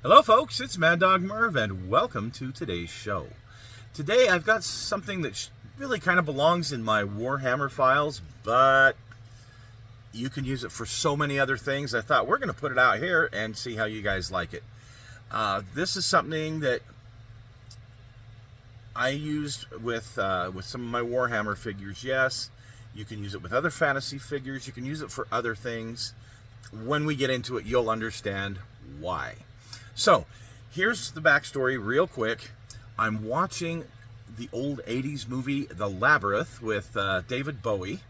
Hello folks, it's Mad Dog Merv and welcome to today's show. Today I've got something that really kind of belongs in my Warhammer files, but you can use it for so many other things. I thought we're going to put it out here and see how you guys like it. This is something that I used with some of my Warhammer figures. Yes, you can use it with other fantasy figures. You can use it for other things. When we get into it, you'll understand why. So, here's the backstory real quick. I'm watching the old 80s movie, The Labyrinth, with David Bowie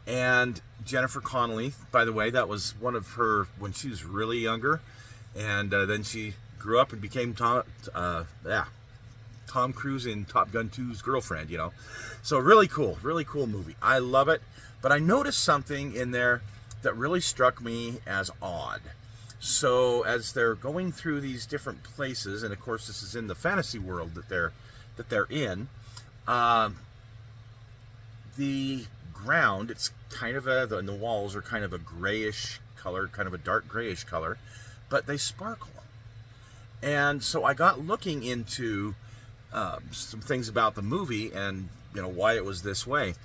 and Jennifer Connelly. By the way, that was one of her when she was really younger. And then she grew up and became Tom Cruise in Top Gun 2's girlfriend, you know. So really cool movie. I love it. But I noticed something in there that really struck me as odd. So as they're going through these different places, and of course this is in the fantasy world that they're in, the ground, it's kind of and the walls are kind of a grayish color, kind of a dark grayish color, but they sparkle. And so I got looking into some things about the movie and why it was this way.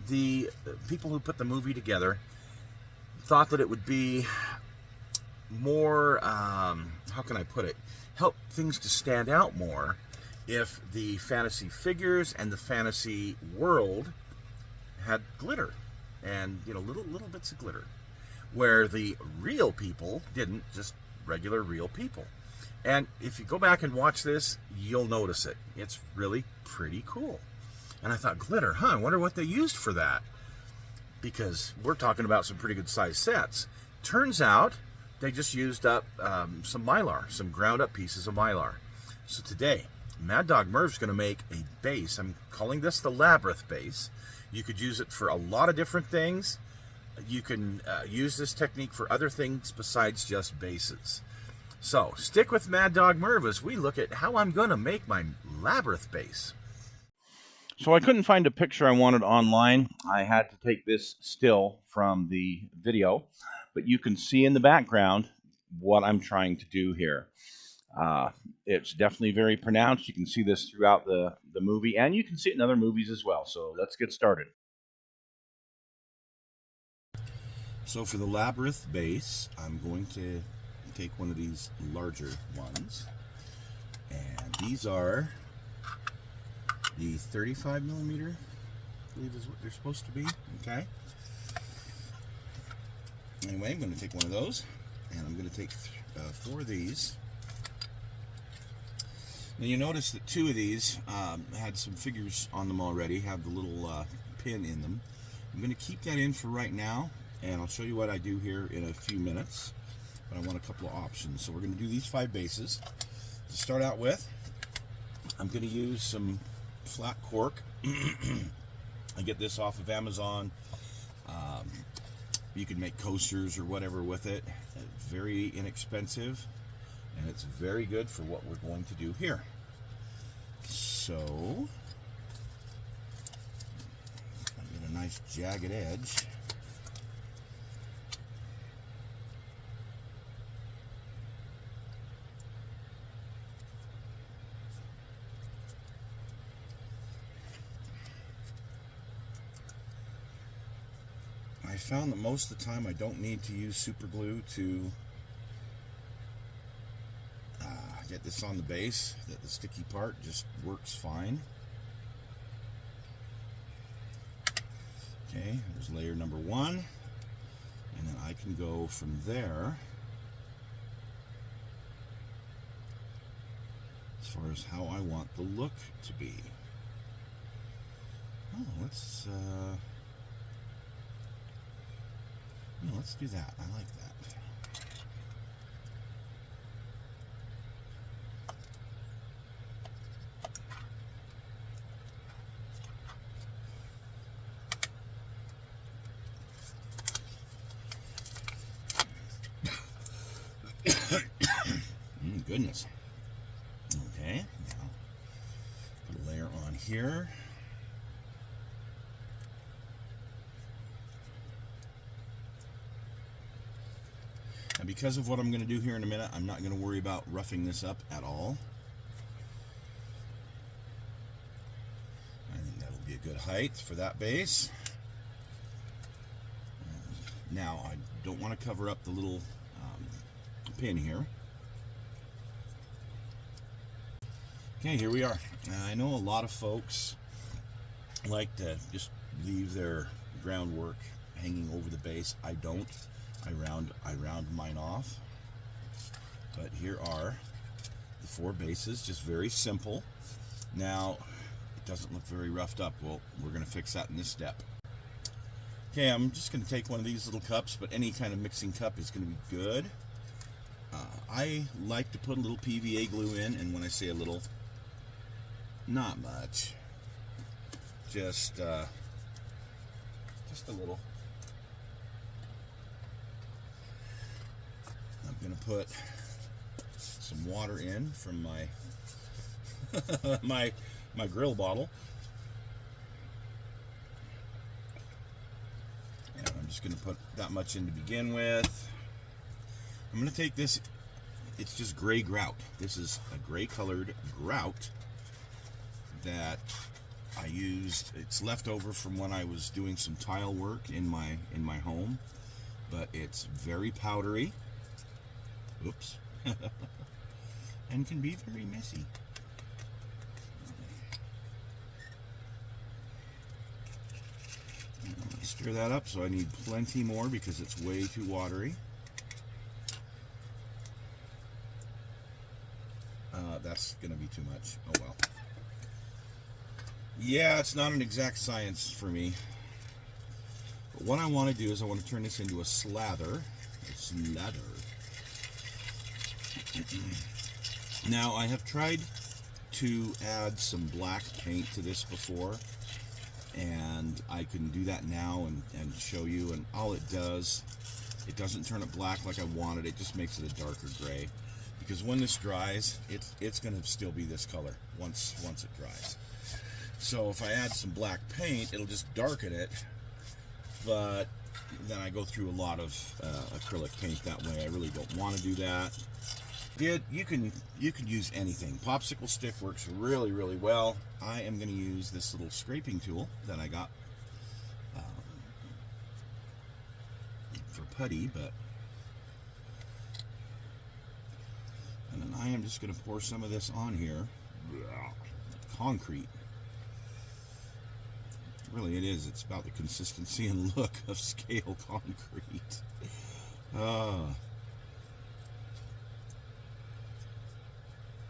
The people who put the movie together thought that it would be more, how can I put it, help things to stand out more if the fantasy figures and the fantasy world had glitter and little bits of glitter, where the real people didn't, just regular real people. And if you go back and watch this, you'll notice it. It's really pretty cool. And I thought, glitter, I wonder what they used for that, because we're talking about some pretty good size sets. Turns out they just used up some mylar, some ground up pieces of mylar. So today, Mad Dog Merv's going to make a base. I'm calling this the Labyrinth base. You could use it for a lot of different things. You can use this technique for other things besides just bases. So stick with Mad Dog Merv as we look at how I'm going to make my Labyrinth base. So I couldn't find a picture I wanted online. I had to take this still from the video, but you can see in the background what I'm trying to do here. It's definitely very pronounced. You can see this throughout the movie, and you can see it in other movies as well. So let's get started. So for the Labyrinth base, I'm going to take one of these larger ones, and these are the 35 millimeter, I believe is what they're supposed to be. Okay. Anyway, I'm going to take one of those, and I'm going to take 4 of these. Now you notice that 2 of these had some figures on them already, have the little pin in them. I'm going to keep that in for right now, and I'll show you what I do here in a few minutes. But I want a couple of options. So we're going to do these 5 bases. To start out with, I'm going to use some flat cork. I get this off of Amazon. You can make coasters or whatever with it. It's very inexpensive, and it's very good for what we're going to do here. So I get a nice jagged edge. I found that most of the time I don't need to use super glue to get this on the base, that the sticky part just works fine. Okay, there's layer number 1, and then I can go from there as far as how I want the look to be. Let's do that. I like that. Goodness. Okay, now put a layer on here. And because of what I'm going to do here in a minute, I'm not going to worry about roughing this up at all. I think that'll be a good height for that base. Now, I don't want to cover up the little pin here. Okay, here we are. I know a lot of folks like to just leave their groundwork hanging over the base. I don't. I round mine off. But here are the 4 bases, just very simple. Now, it doesn't look very roughed up. Well, we're going to fix that in this step. Okay, I'm just going to take one of these little cups, but any kind of mixing cup is going to be good. I like to put a little PVA glue in, and when I say a little, not much. Just a little. I'm going to put some water in from my my grill bottle. And I'm just going to put that much in to begin with. I'm going to take this, it's just gray grout. This is a gray colored grout that I used. It's left over from when I was doing some tile work in my home, but it's very powdery. Oops. And can be very messy. Stir that up, so I need plenty more because it's way too watery. That's going to be too much. Oh well. Yeah, it's not an exact science for me. But what I want to do is I want to turn this into a slather. Now, I have tried to add some black paint to this before, and I can do that now and show you, and all it does, it doesn't turn it black like I wanted, it just makes it a darker gray. Because when this dries, it's going to still be this color once it dries. So if I add some black paint, it'll just darken it, but then I go through a lot of acrylic paint that way. I really don't want to do that. You can use anything. Popsicle stick works really, really well. I am going to use this little scraping tool that I got for putty, and then I am just going to pour some of this on here. Concrete. Really, it is. It's about the consistency and look of scale concrete.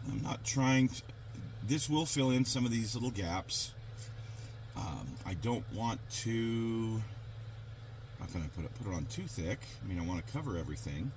I'm not trying to... This will fill in some of these little gaps. I don't want to... How can I put it on too thick? I mean, I want to cover everything.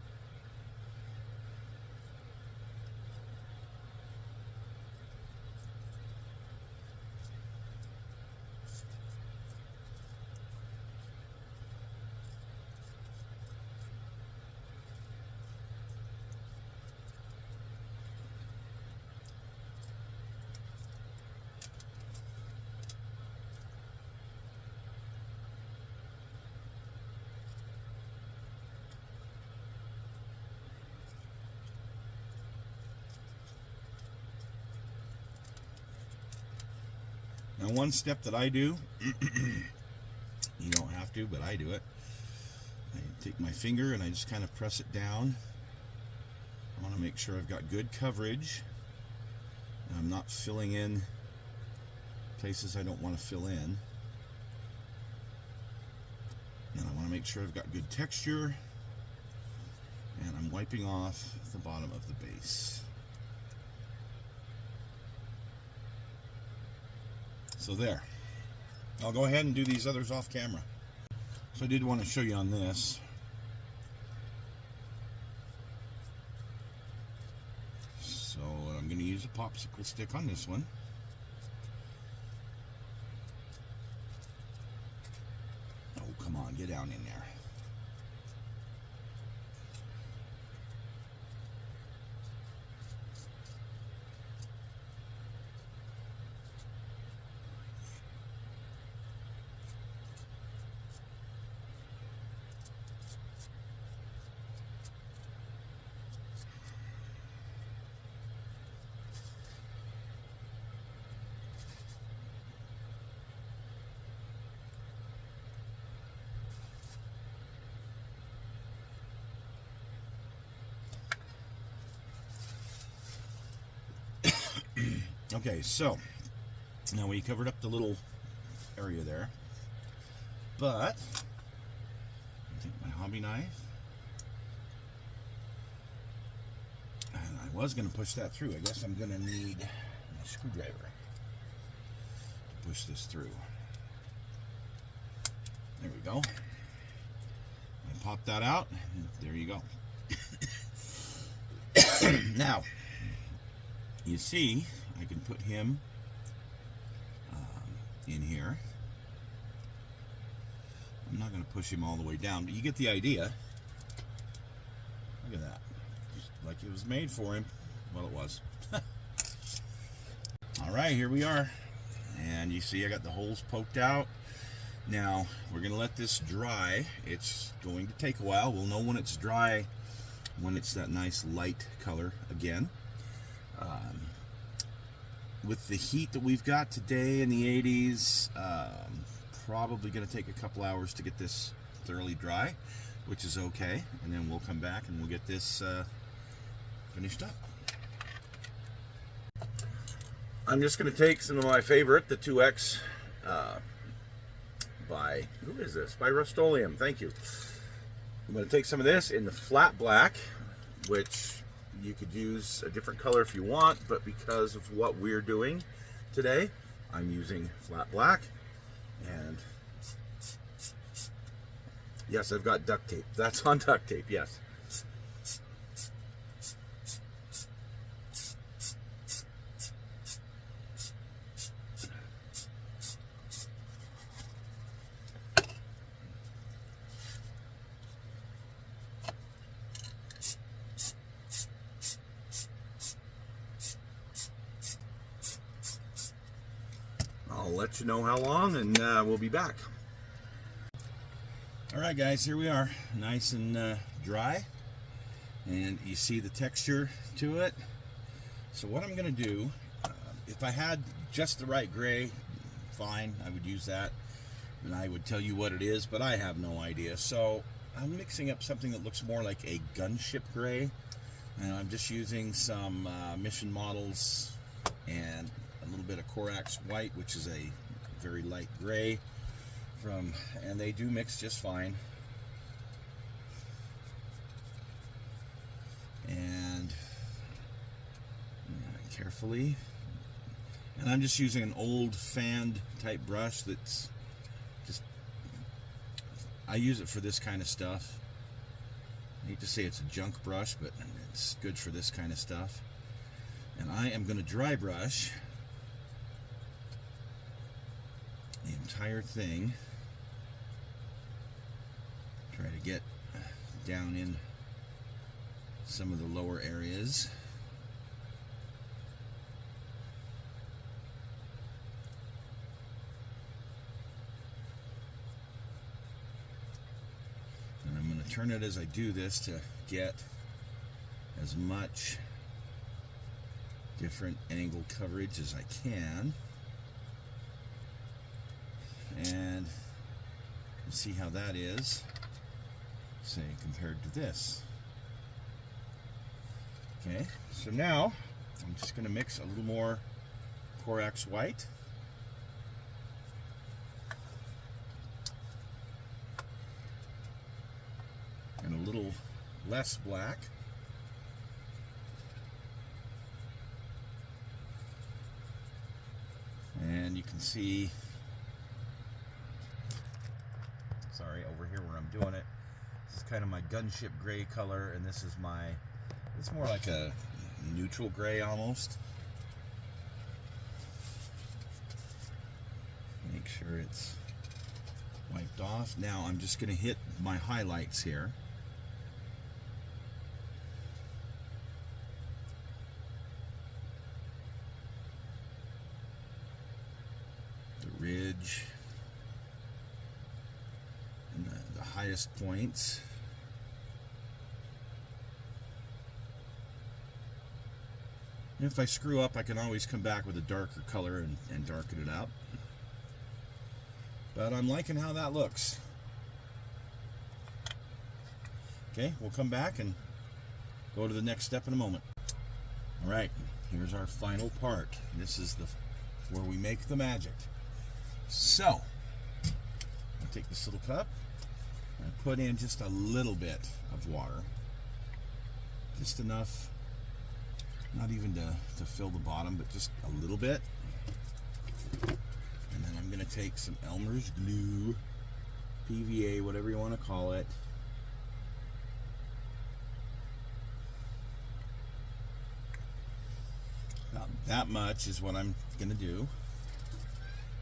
Now, one step that I do, you don't have to, but I do it. I take my finger and I just kind of press it down. I want to make sure I've got good coverage. And I'm not filling in places I don't want to fill in. And I want to make sure I've got good texture. And I'm wiping off the bottom of the base. So there. I'll go ahead and do these others off camera. So I did want to show you on this. So I'm going to use a popsicle stick on this one. Oh, come on, get down in there. Okay, so now we covered up the little area there, but I take my hobby knife, and I was going to push that through. I guess I'm going to need my screwdriver to push this through. There we go. And pop that out, and there you go. Now, you see, I can put him in here. I'm not going to push him all the way down, but you get the idea. Look at that. Just like it was made for him. Well, it was. All right, here we are. And you see I got the holes poked out. Now, we're going to let this dry. It's going to take a while. We'll know when it's dry, when it's that nice light color again. With the heat that we've got today in the 80s, probably going to take a couple hours to get this thoroughly dry, which is okay. And then we'll come back and we'll get this finished up. I'm just going to take some of my favorite, the 2X by, who is this? By Rust-Oleum. Thank you. I'm going to take some of this in the flat black, which you could use a different color if you want, but because of what we're doing today, I'm using flat black. And yes, I've got duct tape. That's on duct tape, yes. I'll let you know how long, and we'll be back. All right, guys, here we are, nice and dry, and you see the texture to it. So what I'm going to do, if I had just the right gray, fine, I would use that, and I would tell you what it is, but I have no idea. So I'm mixing up something that looks more like a gunship gray, and I'm just using some mission models and a little bit of Corax white, which is a very light gray, and they do mix just fine. And carefully, and I'm just using an old fanned type brush that's just, I use it for this kind of stuff. I hate to say it's a junk brush, but it's good for this kind of stuff. And I am going to dry brush the entire thing. Try to get down in some of the lower areas. And I'm going to turn it as I do this to get as much different angle coverage as I can. And see how that is, say, compared to this. Okay, so now I'm just going to mix a little more Corax white. And a little less black. And you can see, sorry, over here where I'm doing it, this is kind of my gunship gray color, and this is my, it's more like a neutral gray almost. Make sure it's wiped off. Now I'm just going to hit my highlights here. The ridge and the highest points. And if I screw up, I can always come back with a darker color and darken it out. But I'm liking how that looks. Okay, we'll come back and go to the next step in a moment. All right, Here's our final part. This is where we make the magic. So, I take this little cup, and I put in just a little bit of water. Just enough, not even to fill the bottom, but just a little bit. And then I'm going to take some Elmer's glue, PVA, whatever you want to call it. About that much is what I'm going to do.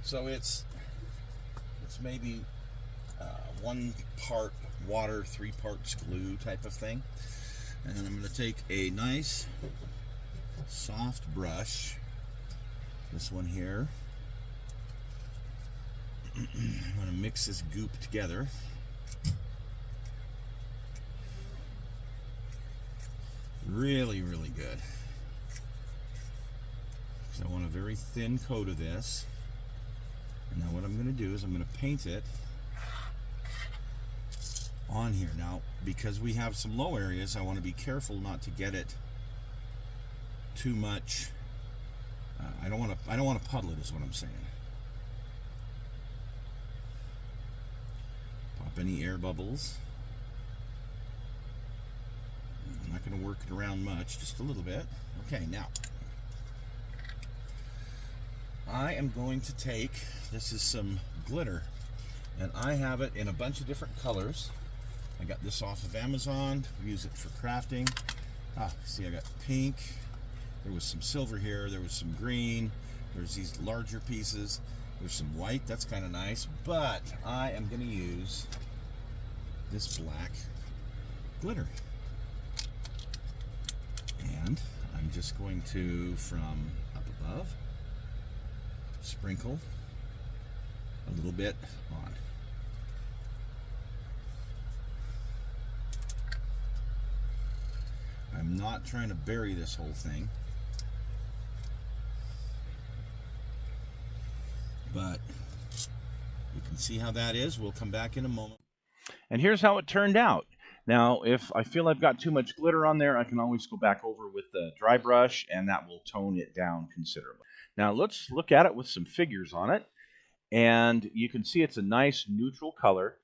So it's maybe 1 part water, 3 parts glue type of thing. And then I'm going to take a nice soft brush, this one here. I'm going to mix this goop together. Really, really good. So I want a very thin coat of this. And now what I'm going to do is I'm going to paint it on here. Now, because we have some low areas, I want to be careful not to get it too much. I don't want to puddle it, is what I'm saying. Pop any air bubbles. I'm not going to work it around much, just a little bit. Okay, now I am going to take, this is some glitter, and I have it in a bunch of different colors. I got this off of Amazon. Use it for crafting. See, I got pink. There was some silver here. There was some green. There's these larger pieces. There's some white. That's kind of nice. But I am going to use this black glitter. And I'm just going to, from up above, sprinkle a little bit on. I'm not trying to bury this whole thing, but you can see how that is. We'll come back in a moment. And here's how it turned out. Now, if I feel I've got too much glitter on there, I can always go back over with the dry brush, and that will tone it down considerably. Now, let's look at it with some figures on it, and you can see it's a nice neutral color.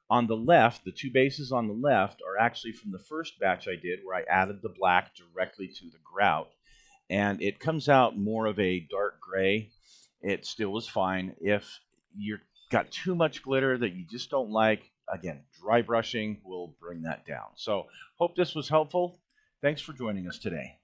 On the left, the 2 bases on the left are actually from the first batch I did, where I added the black directly to the grout. And it comes out more of a dark gray. It still is fine. If you've got too much glitter that you just don't like, again, dry brushing will bring that down. So, hope this was helpful. Thanks for joining us today.